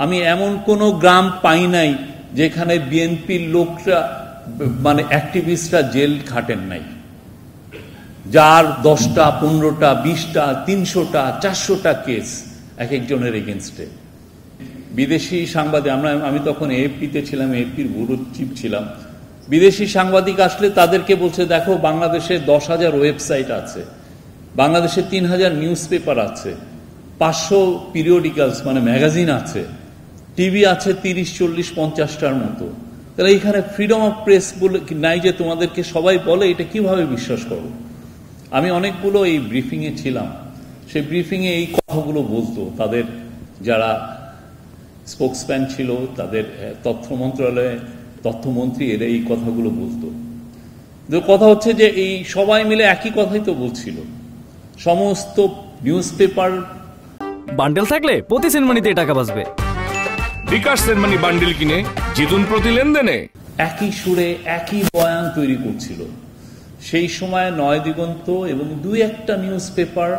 আমি এমন কোনো গ্রাম পাই নাই যেখানে বিএনপির লোকরা মানে অ্যাক্টিভিস্টরা জেল খাটেন নাই, যার 10টা 15টা 20টা 300টা 400টা কেস এক একজনের এগেনস্টে। বিদেশি সাংবাদিক, আমি তখন এএফপিতে ছিলাম, এএফপির ব্যুরো চিফ ছিলাম। বিদেশি সাংবাদিক আসলে তাদেরকে বলছে, দেখো বাংলাদেশে 10,000 ওয়েবসাইট আছে, বাংলাদেশে 3,000 নিউজ পেপার আছে, 500 পিরিয়ডিক্যালস মানে ম্যাগাজিন আছে, টিভি আছে 30, 40, 50টার মতো। তাহলে এইখানে ফ্রিডম অফ প্রেস বলে নাই যে তোমাদেরকে সবাই বলে, এটা কিভাবে বিশ্বাস করো? আমি অনেকগুলো এই ব্রিফিংয়ে ছিলাম, সেই ব্রিফিংয়ে এই কথাগুলো বলতো তাদের যারা স্পোকসম্যান ছিল, তাদের তথ্য মন্ত্রণালয়ে তথ্যমন্ত্রী, এরা এই কথাগুলো বলতো। কথা হচ্ছে যে এই সবাই মিলে একই কথাই তো বলছিল। সমস্ত নিউজ পেপার বান্ডেল থাকলে প্রতি সেনমানিতে টাকা বাঁচবে। বিকাশ সেনমানি বান্ডেল কিনে জিতুন প্রতি লেনদেনে। একই সুরে একই বয়ান তৈরি করছিল। সেই সময় নয় দিগন্ত এবং 2-1টা নিউজ পেপার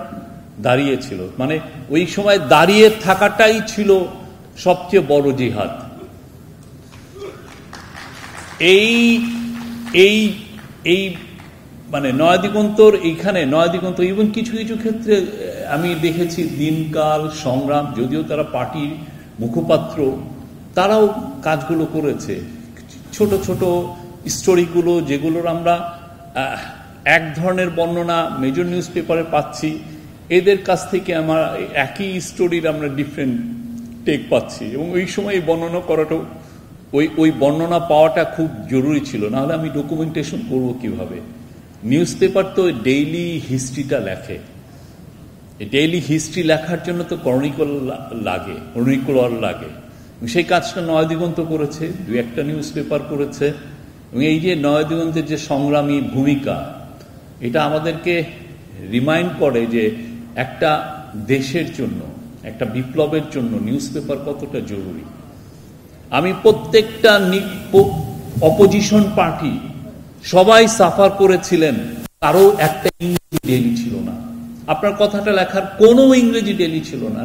দাঁড়িয়েছিল, মানে ওই সময় দাঁড়িয়ে থাকাটাই ছিল সবচেয়ে বড় জিহাদ। এই এই এই মানে নয় দিগন্তর এইখানে নয় দিগন্ত এবং কিছু কিছু ক্ষেত্রে আমি দেখেছি দিনকাল সংগ্রাম, যদিও তারা পার্টির মুখপাত্র, তারাও কাজগুলো করেছে। ছোট ছোট স্টোরিগুলো যেগুলোর আমরা এক ধরনের বর্ণনা মেজর নিউজ পেপারে পাচ্ছি, এদের কাছ থেকে আমার একই স্টোরির আমরা ডিফারেন্ট টেক পাচ্ছি। এবং ওই সময় এই বর্ণনা করাটাও ওই বর্ণনা পাওয়াটা খুব জরুরি ছিল, নাহলে আমি ডকুমেন্টেশন করবো কিভাবে? নিউজ পেপার তো ডেইলি হিস্ট্রিটা লেখে, ডেইলি হিস্ট্রি লেখার জন্য তো ক্রনিকলার লাগে। সেই কাজটা নয় দিগন্ত করেছে, 2-1টা নিউজ পেপার করেছে। এবং এই যে নয় দিগন্তের যে সংগ্রামী ভূমিকা, এটা আমাদেরকে রিমাইন্ড করে যে একটা দেশের জন্য, একটা বিপ্লবের জন্য নিউজ পেপার কতটা জরুরি। আমি প্রত্যেকটা অপোজিশন পার্টি সবাই সাফার করেছিলেন, কারো একটা ইংরেজি ডেইলি ছিল না। আপনার কথাটা লেখার কোনো ইংরেজি ডেইলি ছিল না,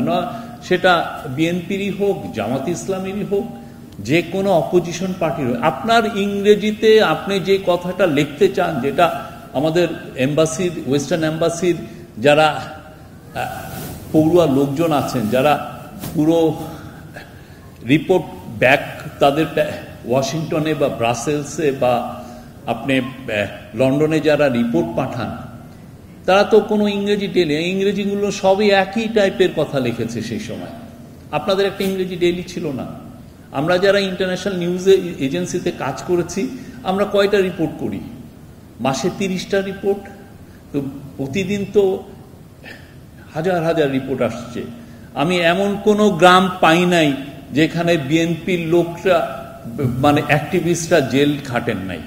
সেটা বিএনপিরই হোক, জামাত ইসলামেরই হোক, যে কোনো অপোজিশন পার্টির হোক। আপনার ইংরেজিতে আপনি যে কথাটা লিখতে চান, যেটা আমাদের এম্বাসির, ওয়েস্টার্ন এম্বাসির যারা পড়ুয়া লোকজন আছেন, যারা পুরো রিপোর্ট ব্যাক তাদের ওয়াশিংটনে বা ব্রাসেলসে বা আপনি লন্ডনে যারা রিপোর্ট পাঠান, তারা তো কোনো ইংরেজি ডেইলি, ইংরেজিগুলো সবই একই টাইপের কথা লিখেছে সেই সময়। আপনাদের একটা ইংরেজি ডেইলি ছিল না। আমরা যারা ইন্টারন্যাশনাল নিউজ এজেন্সিতে কাজ করেছি, আমরা কয়টা রিপোর্ট করি? মাসে 30টা রিপোর্ট, তো প্রতিদিন তো হাজার হাজার রিপোর্ট আসছে। আমি এমন কোনো গ্রাম পাই নাই যেখানে বিএনপির লোকরা মানে অ্যাক্টিভিস্টরা জেল খাটেন নাই,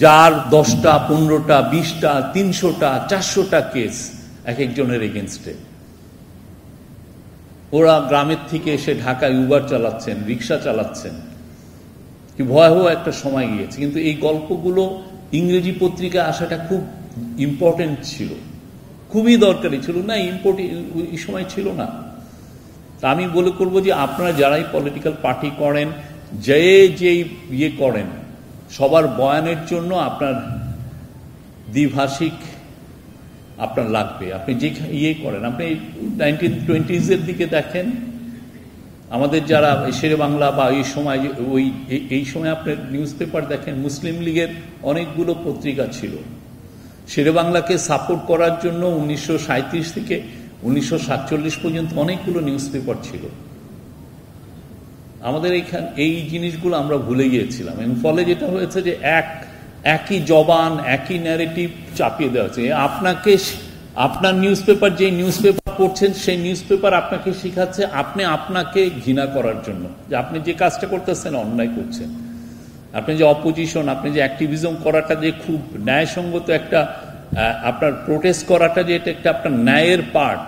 যার 10টা 15টা 20টা 300টা 400টা কেস এক একজনের এগেনস্টে। ওরা গ্রামের থেকে এসে ঢাকায় উবার চালাচ্ছেন, রিক্সা চালাচ্ছেন, কি ভয়াবহ একটা সময় গিয়েছে। কিন্তু এই গল্পগুলো ইংরেজি পত্রিকায় আসাটা খুব ইম্পর্টেন্ট ছিল, খুবই দরকারি ছিল না, এই সময় ছিল না। তা আমি বলে করবো যে আপনারা যারাই পলিটিক্যাল পার্টি করেন, যে ইয়ে করেন, সবার বয়ানের জন্য আপনার দ্বিভাষিক আপনার লাগবে। আপনি যে ইয়ে করেন, আপনি 1920s দিকে দেখেন, আমাদের যারা শেরে বাংলা বা এই সময় এই সময় আপনার নিউজ পেপার দেখেন, মুসলিম লীগের অনেকগুলো পত্রিকা ছিল। শেরে বাংলাকে সাপোর্ট করার জন্য 1937 থেকে 1947 পর্যন্ত অনেকগুলো নিউজ পেপার ছিল। আমাদের এই জিনিসগুলো আমরা ভুলে গিয়েছিলাম, এবং ফলে যেটা হয়েছে যে একই জবান, একই ন্যারেটিভ চাপিয়ে দেওয়া হচ্ছে। আপনার নিউজ পেপার, যে নিউজ পেপার পড়ছেন, সেই নিউজ পেপার আপনাকে শেখাচ্ছে আপনাকে ঘৃণা করার জন্য, যে আপনি যে কাজটা করতেছেন অন্যায় করছেন। আপনি যে অপোজিশন, আপনি যে অ্যাক্টিভিজম করাটা যে খুব ন্যায়সঙ্গত একটা, আপনার প্রোটেস্ট করাটা যে এটা একটা আপনার ন্যায়ের পার্ট,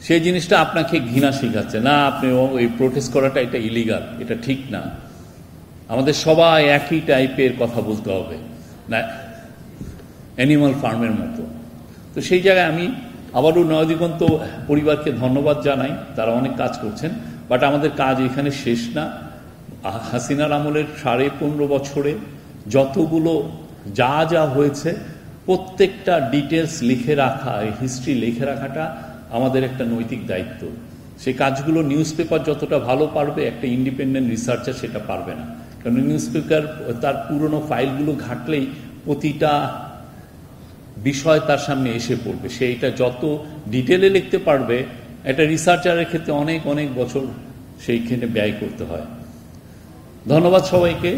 সেই জিনিসটা আপনাকে ঘৃণা শেখাচ্ছে। না, আপনি ওই প্রোটেস্ট করাটা এটা ইলিগাল, এটা ঠিক না। আমাদের সবাই একই টাইপের কথা বলতে হবে, না অ্যানিমাল ফার্মের মতো। তো সেই জায়গায় আমি আবারও নয় দিগন্ত পরিবারকে ধন্যবাদ জানাই, তারা অনেক কাজ করছেন। বাট আমাদের কাজ এখানে শেষ না। হাসিনার আমলের 15.5 বছরে যতগুলো যা যা হয়েছে প্রত্যেকটা ডিটেলস লিখে রাখা, হিস্ট্রি লিখে রাখাটা আমাদের একটা নৈতিক দায়িত্ব। সেই কাজগুলো নিউজ পেপার যতটা ভালো পারবে, একটা ইন্ডিপেন্ডেন্ট রিসার্চার সেটা পারবে না। কারণ নিউজ পেপার তার পুরনো ফাইলগুলো ঘাটলেই প্রতিটা বিষয় তার সামনে এসে পড়বে। সেইটা যত ডিটেলে লিখতে পারবে, একটা রিসার্চারের ক্ষেত্রে অনেক অনেক বছর সেইখানে ব্যয় করতে হয়। ধন্যবাদ সবাইকে।